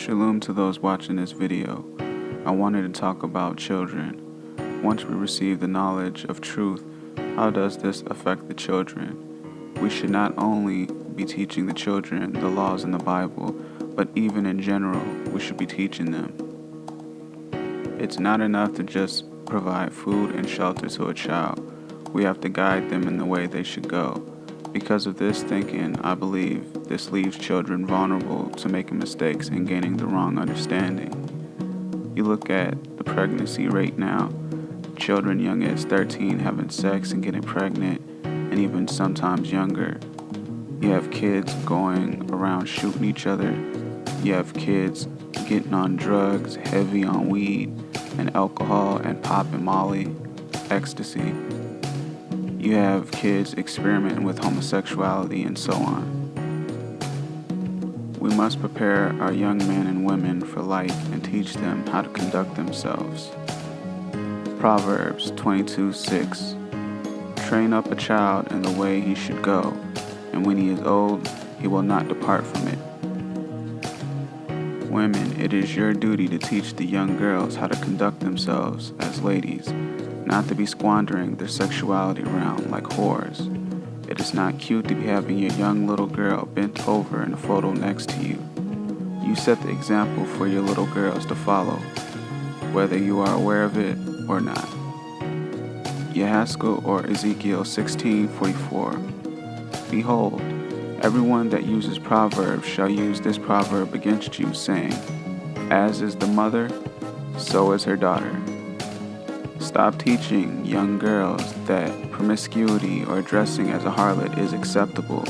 Shalom to those watching this video. I wanted to talk about children. Once we receive the knowledge of truth, how does this affect the children? We should not only be teaching the children the laws in the Bible, but even in general, we should be teaching them. It's not enough to just provide food and shelter to a child. We have to guide them in the way they should go. Because of this thinking, I believe this leaves children vulnerable to making mistakes and gaining the wrong understanding. You look at the pregnancy rate now, children young as 13 having sex and getting pregnant, and even sometimes younger. You have kids going around shooting each other. You have kids getting on drugs, heavy on weed and alcohol and popping Molly, ecstasy. You have kids experimenting with homosexuality and so on. We must prepare our young men and women for life and teach them how to conduct themselves. Proverbs 22:6. Train up a child in the way he should go, and when he is old, he will not depart from it. Women, it is your duty to teach the young girls how to conduct themselves as ladies, not to be squandering their sexuality around like whores. It is not cute to be having your young little girl bent over in a photo next to you. You set the example for your little girls to follow, whether you are aware of it or not. Yahaskel or Ezekiel 16:44. Behold, everyone that uses proverbs shall use this proverb against you, saying, as is the mother, so is her daughter. Stop teaching young girls that promiscuity or dressing as a harlot is acceptable.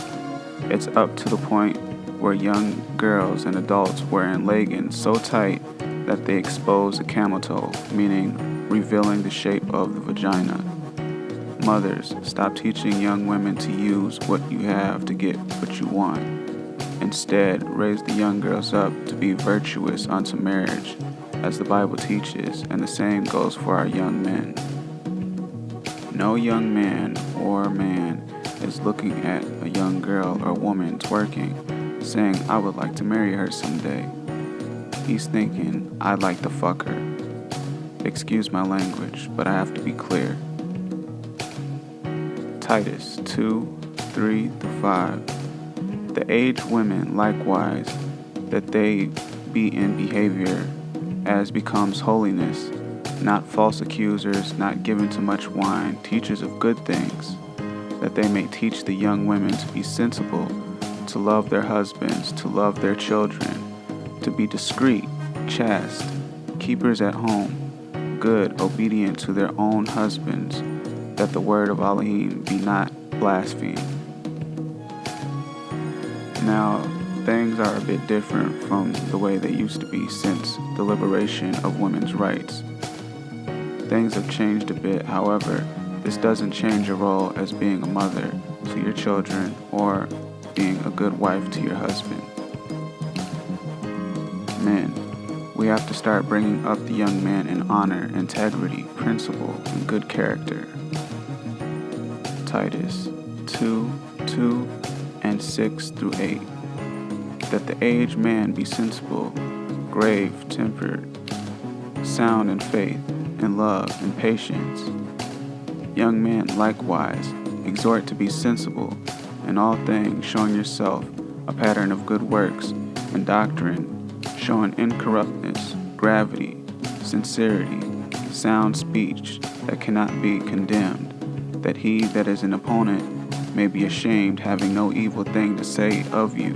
It's up to the point where young girls and adults wearing leggings so tight that they expose a camel toe, meaning revealing the shape of the vagina. Mothers, stop teaching young women to use what you have to get what you want. Instead, raise the young girls up to be virtuous unto marriage, as the Bible teaches, and the same goes for our young men. No young man or man is looking at a young girl or woman twerking, saying, I would like to marry her someday. He's thinking, I'd like to fuck her. Excuse my language, but I have to be clear. Titus 2:3-5. The aged women likewise, that they be in behavior as becomes holiness, not false accusers, not given to much wine, teachers of good things, that they may teach the young women to be sensible, to love their husbands, to love their children, to be discreet, chaste, keepers at home, good, obedient to their own husbands, that the word of Elohim be not blasphemed. Now, things are a bit different from the way they used to be since the liberation of women's rights. Things have changed a bit, however, this doesn't change your role as being a mother to your children or being a good wife to your husband. Men, we have to start bringing up the young man in honor, integrity, principle, and good character. Titus 2:6-8. That the aged man be sensible, grave, tempered, sound in faith, in love, and patience. Young men likewise exhort to be sensible in all things, showing yourself a pattern of good works and doctrine, showing incorruptness, gravity, sincerity, sound speech that cannot be condemned, that he that is an opponent may be ashamed, having no evil thing to say of you.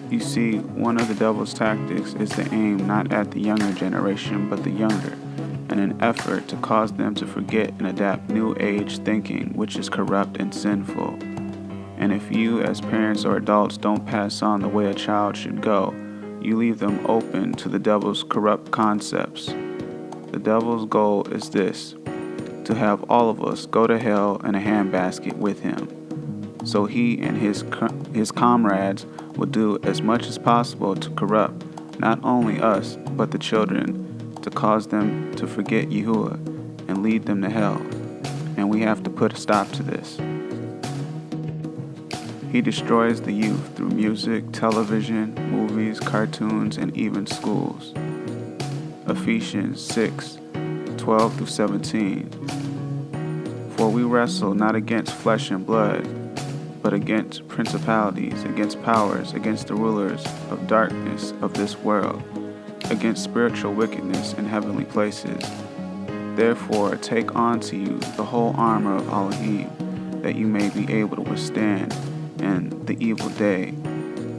You see, one of the devil's tactics is to aim not at the younger generation, but the younger, in an effort to cause them to forget and adapt new age thinking, which is corrupt and sinful. And if you, as parents or adults, don't pass on the way a child should go, you leave them open to the devil's corrupt concepts. The devil's goal is this: to have all of us go to hell in a handbasket with him. So he and his comrades will do as much as possible to corrupt not only us, but the children, to cause them to forget Yahuwah and lead them to hell. And we have to put a stop to this. He destroys the youth through music, television, movies, cartoons, and even schools. Ephesians 6:12-17. For we wrestle not against flesh and blood, but against principalities, against powers, against the rulers of darkness of this world, against spiritual wickedness in heavenly places. Therefore take unto you the whole armor of Elohim, that you may be able to withstand in the evil day,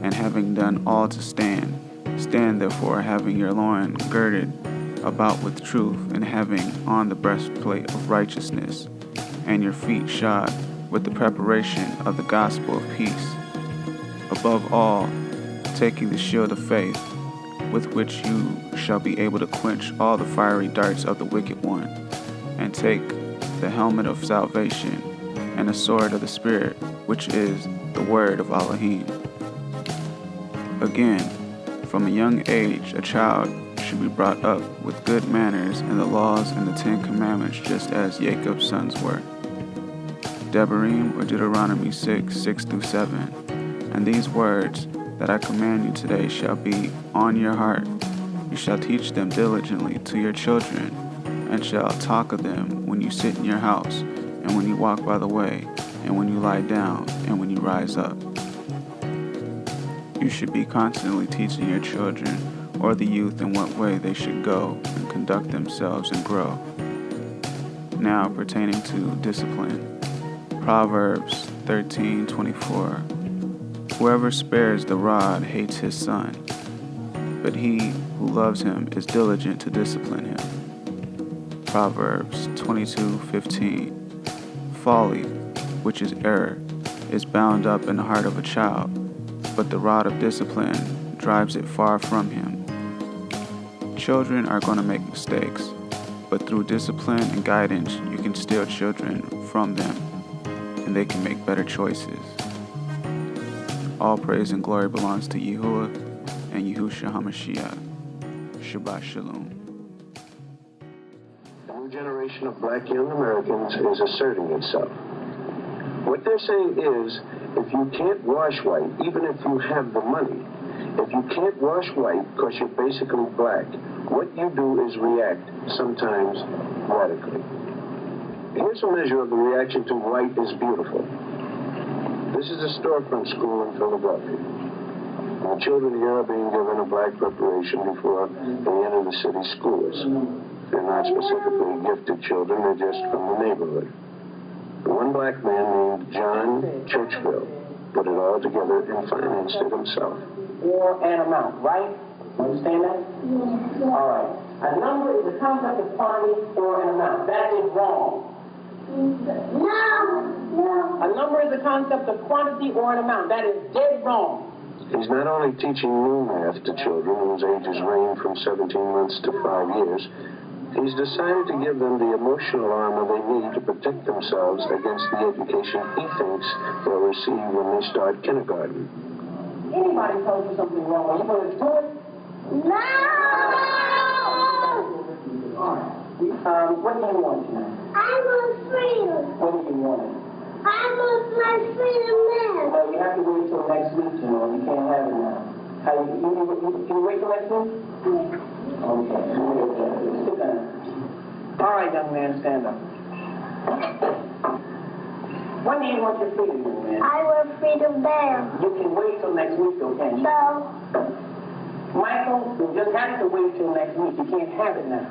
and having done all to stand. Stand therefore, having your loin girded about with truth, and having on the breastplate of righteousness, and your feet shod with the preparation of the gospel of peace. Above all, taking the shield of faith, with which you shall be able to quench all the fiery darts of the wicked one, and take the helmet of salvation, and the sword of the Spirit, which is the word of Elohim. Again, from a young age, a child should be brought up with good manners and the laws and the 10 Commandments, just as Jacob's sons were. Devarim, or Deuteronomy 6:6-7. And these words that I command you today shall be on your heart. You shall teach them diligently to your children, and shall talk of them when you sit in your house, and when you walk by the way, and when you lie down, and when you rise up. You should be constantly teaching your children or the youth in what way they should go and conduct themselves and grow. Now pertaining to discipline. Proverbs 13:24. Whoever spares the rod hates his son, but he who loves him is diligent to discipline him. Proverbs 22:15. Folly, which is error, is bound up in the heart of a child, but the rod of discipline drives it far from him. Children are going to make mistakes, but through discipline and guidance, you can steal children from them, and they can make better choices. All praise and glory belongs to Yahuwah and Yahushua HaMashiach. Shabbat Shalom. The new generation of black young Americans is asserting itself. What they're saying is, if you can't wash white, even if you have the money, if you can't wash white because you're basically black, what you do is react, sometimes radically. Here's a measure of the reaction to white is beautiful. This is a storefront school in Philadelphia. And the children here are being given a black preparation before they enter the city schools. They're not specifically gifted children, they're just from the neighborhood. One black man named John Churchville put it all together and financed it himself. Or an amount, right? Understand that? Yes. All right. A number is the concept of quantity or an amount. That is wrong. No. A number is the concept of quantity or an amount. That is dead wrong. He's not only teaching new math to children whose ages range from 17 months to 5 years, he's decided to give them the emotional armor they need to protect themselves against the education he thinks they'll receive when they start kindergarten. Anybody tells you something wrong, are you going to do it? No. All right. What do you want tonight? I want freedom. What do you want? I want my freedom now. Well, you have to wait till next week, you know. You can't have it now. Can you wait till next week? Okay. Sit down. All right, young man, stand up. When do you want your freedom, young man? I want freedom now. You can wait till next week, though, can't you? No. Michael, you just have to wait till next week. You can't have it now.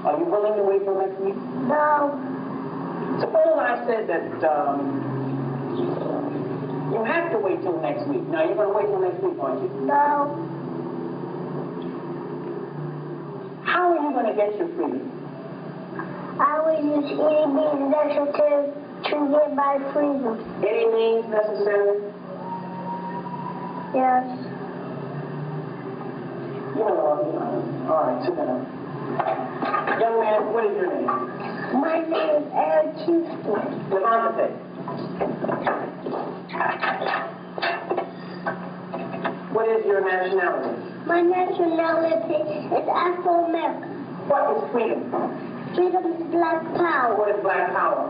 Are you willing to wait till next week? No. Suppose I said that you have to wait till next week. Now, you're going to wait till next week, aren't you? No. How are you going to get your freedom? I will use any means necessary to get my freedom. Any means necessary? Yes. You know what? All right, sit down. Young man, what is your name? My name is Eric Houston. Levante. What is your nationality? My nationality is Afro-American. What is freedom? Freedom is black power. What is black power?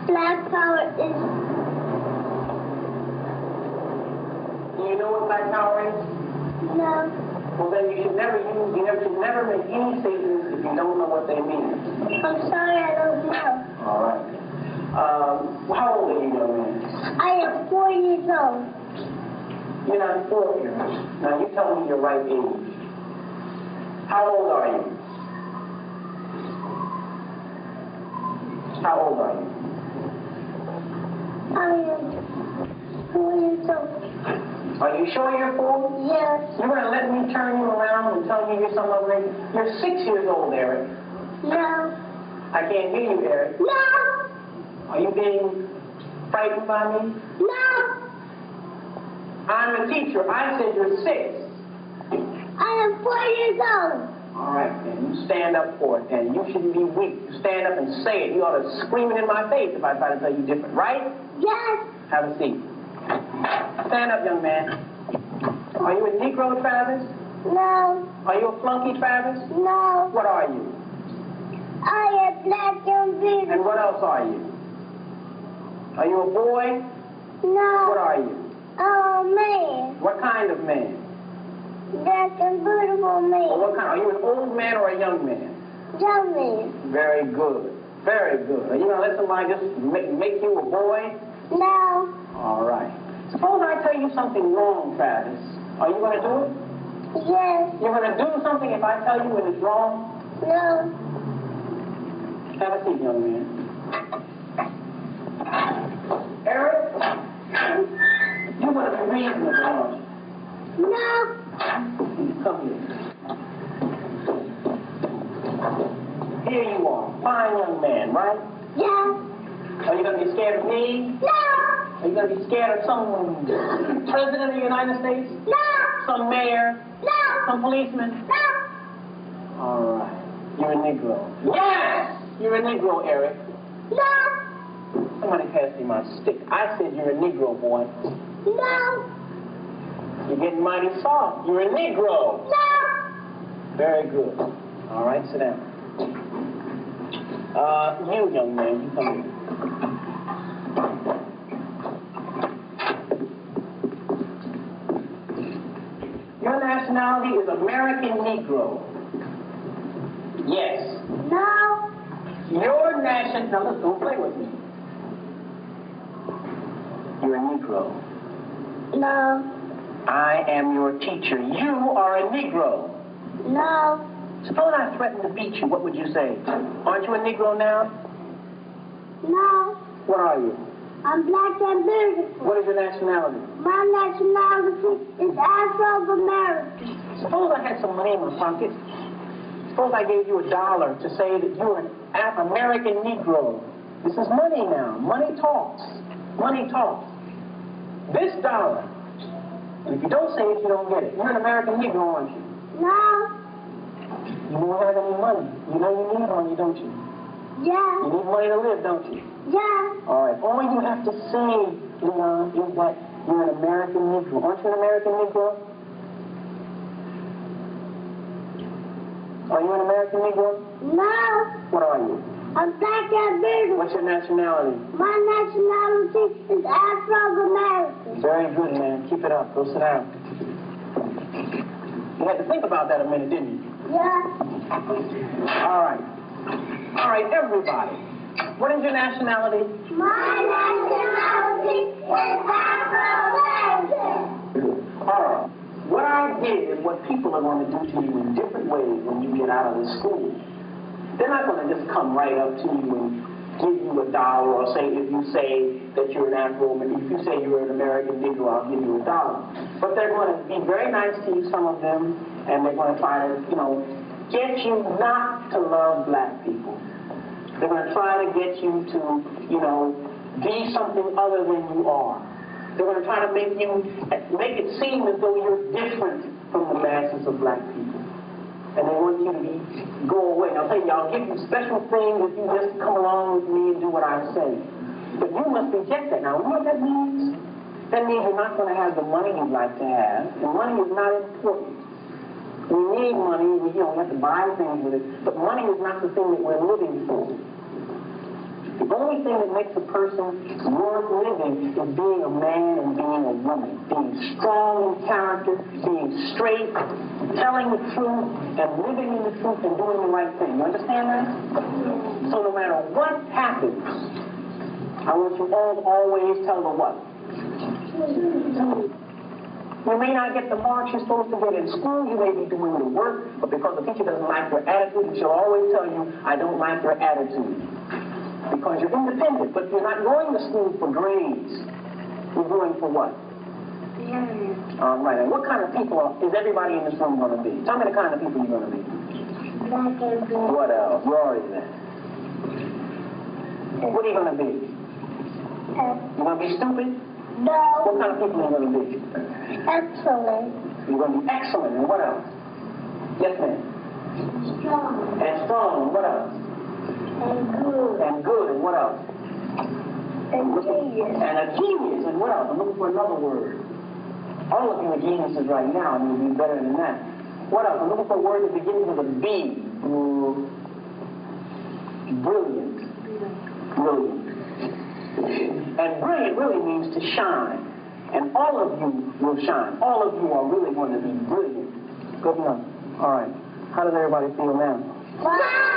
Black power is you know what Black Power is? No. Well, then you should never make any statements if you don't know what they mean. I'm sorry, I don't know. All right. How old are you, young man? I am 4 years old. You're not 4 years. Now you tell me your right age. How old are you? How old are you? I am 4 years old. Are you sure you're 4? Yes. You're going to let me turn you around and tell you you're some other age? You're 6 years old, Eric. No. I can't hear you, Eric. No. Are you being frightened by me? No. I'm a teacher. I said you're 6. I am 4 years old. All right, then. You stand up for it, then. You shouldn't be weak. You stand up and say it. You ought to scream it in my face if I try to tell you different, right? Yes. Have a seat. Stand up, young man. Are you a Negro, Travis? No. Are you a flunky, Travis? No. What are you? I am black and beautiful. And what else are you? Are you a boy? No. What are you? Oh, man. What kind of man? Black and beautiful Or man. what kind? Are you an old man or a young man? Young man. Very good. Very good. Are you going to let somebody just make you a boy? No. All right. Suppose I tell you something wrong, Travis. Are you going to do it? Yes. You're going to do something if I tell you it is wrong? No. Have a seat, young man. Eric, you're going to be reasonable, aren't you? No. Come here. Here you are. Fine young man, right? Yes. Are you going to be scared of me? No. Are you going to be scared of some president of the United States? No. Some mayor? No. Some policeman? No. All right. You're a Negro. Yes! You're a Negro, Eric. No. Somebody pass me my stick. I said you're a Negro, boy. No. You're getting mighty soft. You're a Negro. No. Very good. All right, sit down. You, young man, you come here. Your nationality is American Negro. Yes. No. Your nationality... Now, let's don't play with me. You're a Negro. No. I am your teacher. You are a Negro. No. Suppose I threatened to beat you, what would you say? Aren't you a Negro now? No. What are you? I'm black and beautiful. What is your nationality? My nationality is Afro-American. Suppose I had some money in my pocket. Suppose I gave you $1 to say that you're an American Negro. This is money now. Money talks. Money talks. This $1. And if you don't say it, you don't get it. You're an American Negro, aren't you? No. You don't have any money. You know you need money, don't you? Yeah. You need money to live, don't you? Yeah. All right. All you have to say, Leon, is that you're an American Negro. Aren't you an American Negro? Are you an American Negro? No. What are you? I'm black and beautiful. What's your nationality? My nationality is Afro-American. Very good, man. Keep it up. Go sit down. You had to think about that a minute, didn't you? Yeah. All right. All right, everybody. What is your nationality? My nationality is Afro-American. All right. What I did is what people are going to do to you in different ways when you get out of the school. They're not going to just come right up to you and give you $1 or say, if you say that you're an Afro-American, if you say you're an American Negro, I'll give you $1. But they're going to be very nice to you, some of them, and they're going to try to, get you not to love black people. They're going to try to get you to, be something other than you are. They're going to try to make it seem as though you're different from the masses of black people. And they want you to go away. I'll tell you, I'll give you special things if you just come along with me and do what I say. But you must reject that. Now, you know what that means? That means you're not going to have the money you'd like to have. And money is not important. We need money. We have to buy things with it. But money is not the thing that we're living for. The only thing that makes a person worth living is being a man and being a woman, being strong in character, being straight, telling the truth, and living in the truth and doing the right thing. You understand that? So no matter what happens, I want you all to always tell the what? You may not get the marks you're supposed to get in school, you may be doing the work, but because the teacher doesn't like your attitude, she'll always tell you, I don't like your attitude. Because you're independent, but you're not going to school for grades. You're going for what? All right, and what kind of people is everybody in this room going to be? Tell me the kind of people you're going to be. Black and blue. What else? You already know. What are you going to be? You going to be stupid? No. What kind of people are you going to be? Excellent. You're going to be excellent, and what else? Yes, ma'am. Strong. And strong, and what else? And good. And good, and what else? And genius. And a genius, and what else? I'm looking for another word. All of you are geniuses right now, and you'll be better than that. What else? I'm looking for a word that begins with a B. Brilliant. Brilliant. And brilliant really means to shine. And all of you will shine. All of you are really going to be brilliant. Good enough. All right. How does everybody feel now? Wow.